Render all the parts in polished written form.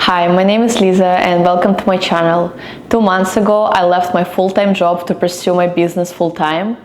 Hi, my name is Lisa and welcome to my channel. 2 months ago, I left my full-time job to pursue my business full-time.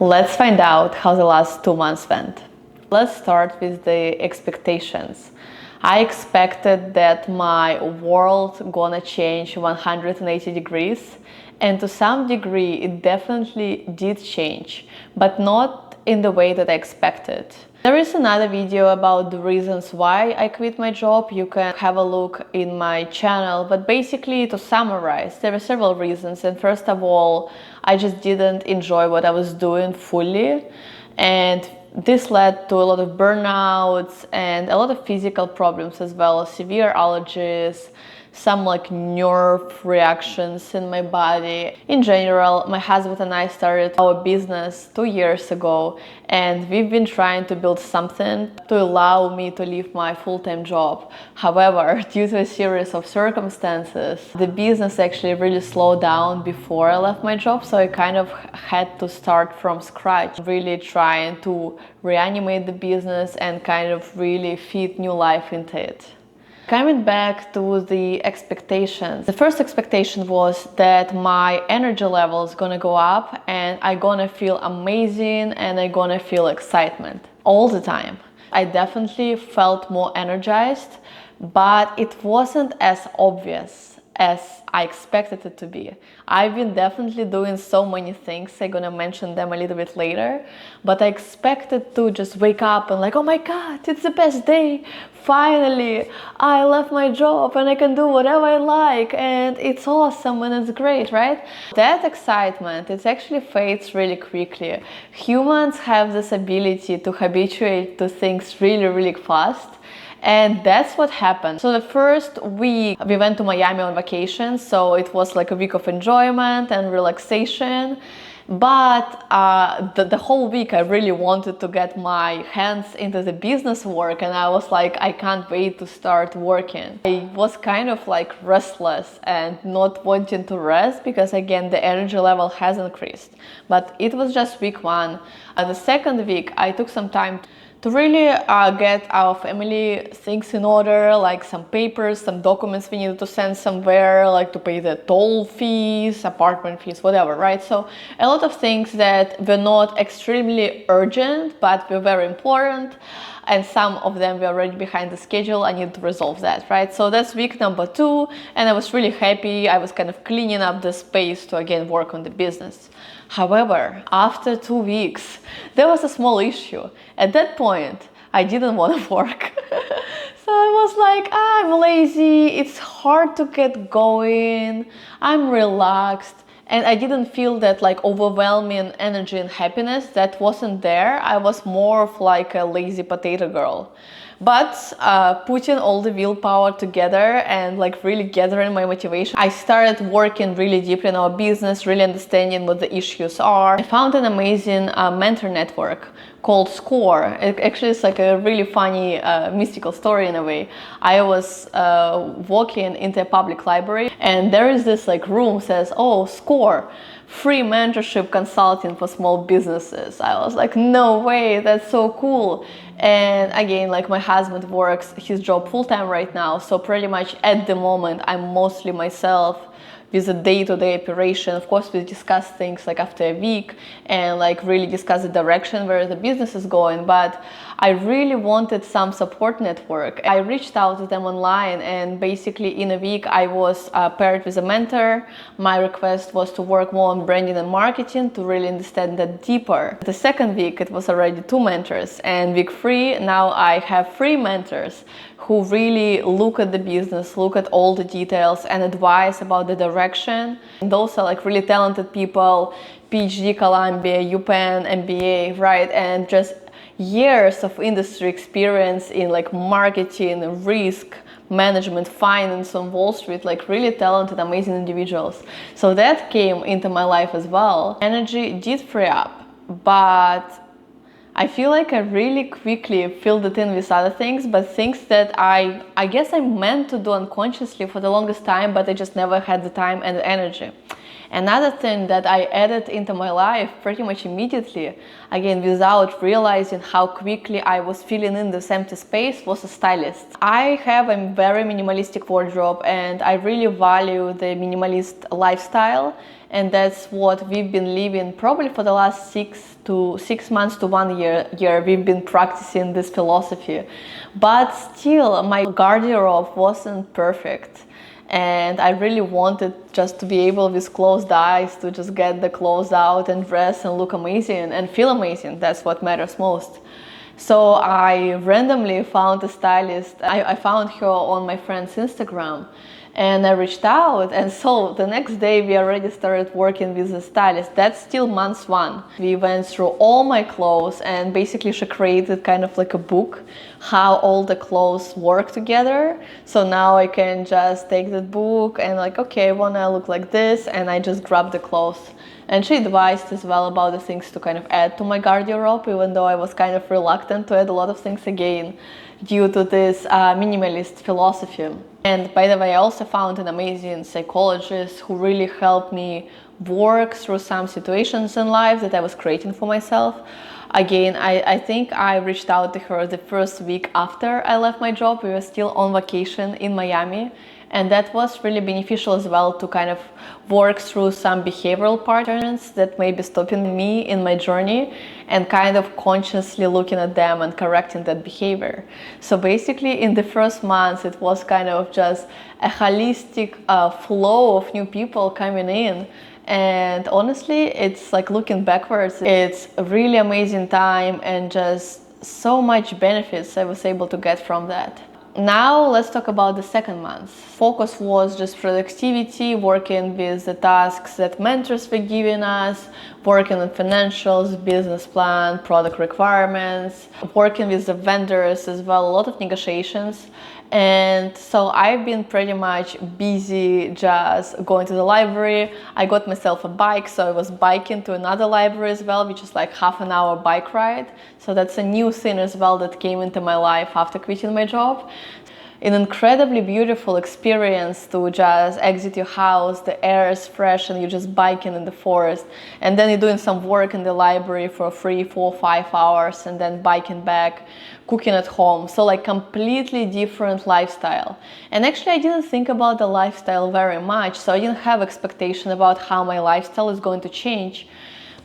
Let's find out how the last 2 months went. Let's start with the expectations. I expected that my world gonna change 180 degrees, and to some degree it definitely did change, but not in the way that I expected. There is another video about the reasons why I quit my job. You can have a look in my channel, but basically, to summarize, there are several reasons. And first of all, I just didn't enjoy what I was doing fully, and this led to a lot of burnouts and a lot of physical problems as well, severe allergies, some nerve reactions in my body. In general, my husband and I started our business 2 years ago, and we've been trying to build something to allow me to leave my full-time job. However, due to a series of circumstances, the business actually really slowed down before I left my job, so I kind of had to start from scratch, really trying to reanimate the business and kind of really feed new life into it. Coming back to the expectations, the first expectation was that my energy level is gonna go up and I'm gonna feel amazing and I'm gonna feel excitement all the time. I definitely felt more energized, but it wasn't as obvious as I expected it to be. I've been definitely doing so many things, I'm gonna mention them a little bit later, but I expected to just wake up and oh my god, it's the best day, finally I left my job and I can do whatever I like and it's awesome and it's great, right? That excitement, it actually fades really quickly. Humans have this ability to habituate to things really fast. And that's what happened. So the first week we went to Miami on vacation, so it was like a week of enjoyment and relaxation. But the whole week I really wanted to get my hands into the business work, and I was like, I can't wait to start working. I was kind of restless and not wanting to rest because again the energy level has increased. But it was just week 1. The second week I took some time to really get our family things in order, like some papers, some documents we needed to send somewhere, like to pay the toll fees, apartment fees, whatever, right? So a lot of things that were not extremely urgent, but were very important. And some of them were already behind the schedule. I needed to resolve that, right? So that's week number 2, and I was really happy. I was kind of cleaning up the space to again work on the business. However, after 2 weeks, there was a small issue. At that point, I didn't want to work. So I was like, I'm lazy, it's hard to get going, I'm relaxed. And I didn't feel that overwhelming energy and happiness. That wasn't there. I was more of a lazy potato girl. But putting all the willpower together and really gathering my motivation, I started working really deeply in our business, really understanding what the issues are. I found an amazing mentor network called SCORE. It actually is a really funny mystical story in a way. I was walking into a public library, and there is this room says, oh, SCORE, free mentorship consulting for small businesses. I was like, no way, that's so cool. And again, my husband works his job full-time right now, so pretty much at the moment I'm mostly myself with a day-to-day operation. Of course, we discuss things after a week and really discuss the direction where the business is going, but I really wanted some support network. I reached out to them online, and basically in a week I was paired with a mentor. My request was to work more on branding and marketing to really understand that deeper. The second week it was already 2 mentors, and week 3 now I have 3 mentors who really look at the business, look at all the details and advise about the direction. And those are really talented people, PhD, Columbia, UPenn, MBA, right? And just years of industry experience in marketing, risk management, finance on Wall Street, really talented, amazing individuals. So that came into my life as well. Energy did free up, but I feel I really quickly filled it in with other things, but things that I guess I meant to do unconsciously for the longest time, but I just never had the time and the energy. Another thing that I added into my life pretty much immediately, again without realizing how quickly I was filling in this empty space, was a stylist. I have a very minimalistic wardrobe and I really value the minimalist lifestyle, and that's what we've been living probably for the last 6 months to 1 year. We've been practicing this philosophy, but still my garderobe wasn't perfect. And I really wanted just to be able with closed eyes to just get the clothes out and dress and look amazing and feel amazing. That's what matters most. So I randomly found a stylist. I found her on my friend's Instagram and I reached out, and so the next day we already started working with a stylist. That's still month 1. We went through all my clothes and basically she created kind of like a book how all the clothes work together. So now I can just take that book and like, okay, I wanna look like this, and I just grab the clothes. And she advised as well about the things to kind of add to my garderobe, even though I was kind of reluctant to add a lot of things again due to this minimalist philosophy. And by the way, I also found an amazing psychologist who really helped me work through some situations in life that I was creating for myself. Again, I think I reached out to her the first week after I left my job. We were still on vacation in Miami. And that was really beneficial as well to kind of work through some behavioral patterns that may be stopping me in my journey and kind of consciously looking at them and correcting that behavior. So basically in the first months, it was kind of just a holistic flow of new people coming in. And honestly, it's like looking backwards, it's a really amazing time and just so much benefits I was able to get from that. Now let's talk about the second month. Focus was just productivity, working with the tasks that mentors were giving us, working on financials, business plan, product requirements, working with the vendors as well, a lot of negotiations. And so I've been pretty much busy just going to the library. I got myself a bike, so I was biking to another library as well, which is like half an hour bike ride. So that's a new thing as well that came into my life after quitting my job. An incredibly beautiful experience to just exit your house, the air is fresh and you're just biking in the forest, and then you're doing some work in the library for 3, 4, 5 hours and then biking back, cooking at home. So like completely different lifestyle. And actually I didn't think about the lifestyle very much, so I didn't have expectation about how my lifestyle is going to change.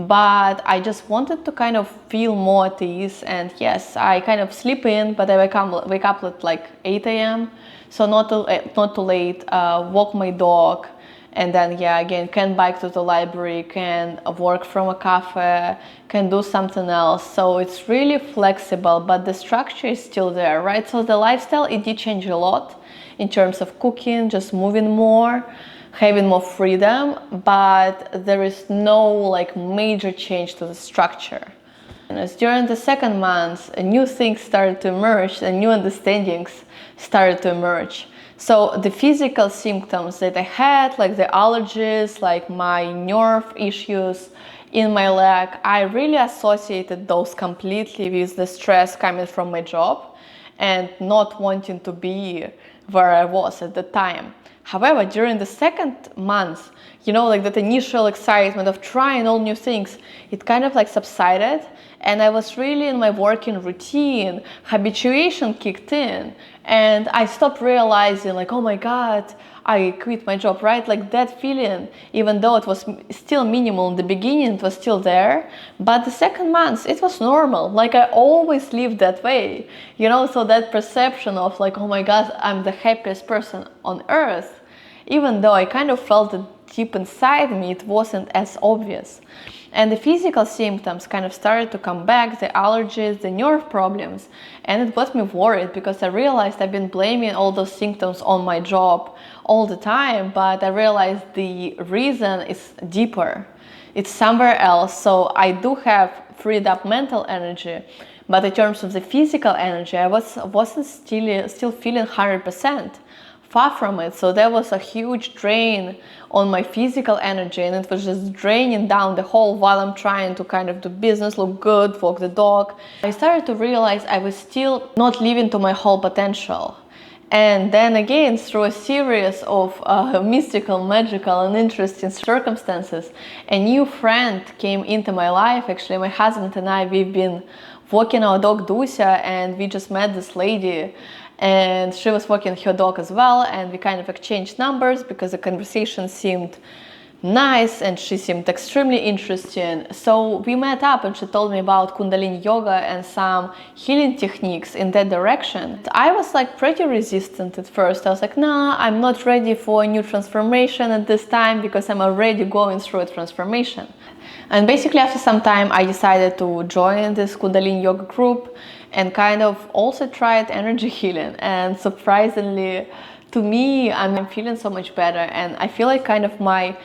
But I just wanted to kind of feel more at ease, and yes, I kind of sleep in, but I wake up at like 8 a.m. So not too late, walk my dog, and then yeah, again, can bike to the library, can work from a cafe, can do something else. So it's really flexible, but the structure is still there, right? So the lifestyle, it did change a lot in terms of cooking, just moving more, having more freedom, but there is no like major change to the structure. And as during the second month, new things started to emerge and new understandings started to emerge. So the physical symptoms that I had, like the allergies, like my nerve issues in my leg, I really associated those completely with the stress coming from my job and not wanting to be where I was at the time. However, during the second month, you know, like that initial excitement of trying all new things, it kind of like subsided, and I was really in my working routine, habituation kicked in, and I stopped realizing like, oh my God, I quit my job, right? Like that feeling, even though it was still minimal in the beginning, it was still there. But the second month, it was normal. Like I always lived that way, you know? So that perception of like, oh my God, I'm the happiest person on earth, even though I kind of felt it deep inside me, it wasn't as obvious. And the physical symptoms kind of started to come back, the allergies, the nerve problems, and it got me worried because I realized I've been blaming all those symptoms on my job all the time, but I realized the reason is deeper. It's somewhere else. So I do have freed up mental energy, but in terms of the physical energy, I wasn't still feeling 100%. Far from it. So there was a huge drain on my physical energy, and it was just draining down the hole while I'm trying to kind of do business, look good, walk the dog. I started to realize I was still not living to my whole potential. And then again, through a series of mystical, magical, and interesting circumstances, a new friend came into my life. Actually, my husband and I, we've been walking our dog Dusia, and we just met this lady, and she was walking her dog as well, and we kind of exchanged numbers because the conversation seemed nice and she seemed extremely interesting. So we met up and she told me about Kundalini yoga and some healing techniques in that direction. I was like pretty resistant at first. I was like, nah, I'm not ready for a new transformation at this time because I'm already going through a transformation. And basically after some time I decided to join this Kundalini yoga group and kind of also tried energy healing, and surprisingly to me I'm feeling so much better, and I feel like kind of my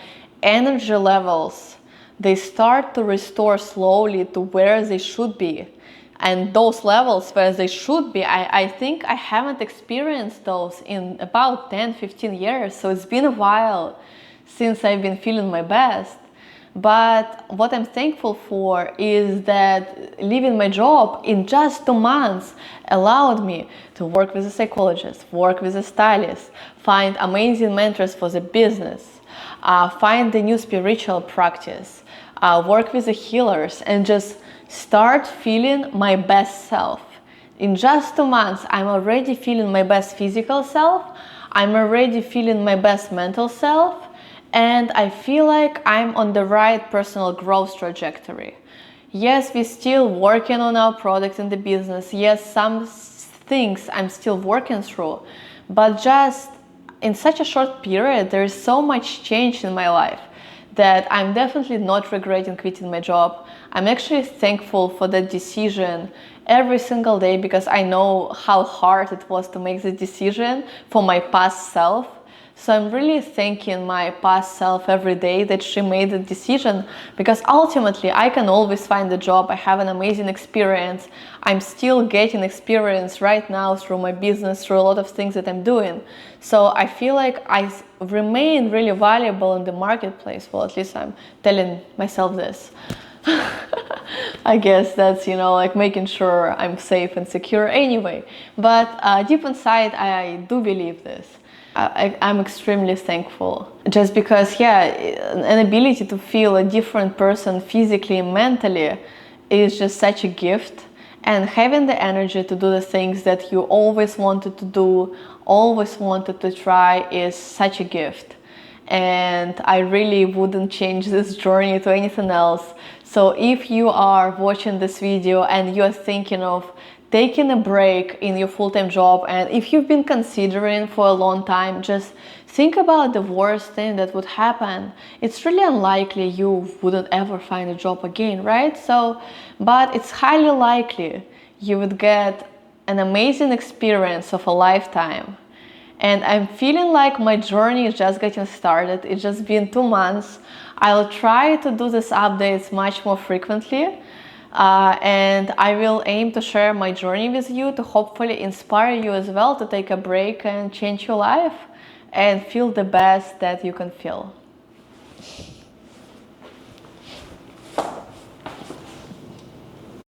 energy levels, they start to restore slowly to where they should be. And those levels where they should be, I think I haven't experienced those in about 10-15 years. So it's been a while since I've been feeling my best. But what I'm thankful for is that leaving my job in just 2 months allowed me to work with a psychologist, work with a stylist, find amazing mentors for the business, find a new spiritual practice, work with the healers, and just start feeling my best self. In just 2 months, I'm already feeling my best physical self, I'm already feeling my best mental self, and I feel like I'm on the right personal growth trajectory. Yes, we're still working on our product in the business. Yes, some things I'm still working through, but just in such a short period, there is so much change in my life that I'm definitely not regretting quitting my job. I'm actually thankful for that decision every single day because I know how hard it was to make the decision for my past self. So I'm really thanking my past self every day that she made the decision, because ultimately I can always find a job. I have an amazing experience. I'm still getting experience right now through my business, through a lot of things that I'm doing. So I feel like I remain really valuable in the marketplace. Well, at least I'm telling myself this. I guess that's, like making sure I'm safe and secure anyway. But deep inside, I do believe this. I'm extremely thankful, just because, an ability to feel a different person physically and mentally is just such a gift. And having the energy to do the things that you always wanted to do, always wanted to try, is such a gift. And I really wouldn't change this journey to anything else. So if you are watching this video and you're thinking of taking a break in your full-time job, and if you've been considering for a long time, just think about the worst thing that would happen. It's really unlikely you wouldn't ever find a job again, right? But it's highly likely you would get an amazing experience of a lifetime. And I'm feeling like my journey is just getting started. It's just been 2 months. I'll try to do these updates much more frequently. And I will aim to share my journey with you to hopefully inspire you as well to take a break and change your life and feel the best that you can feel.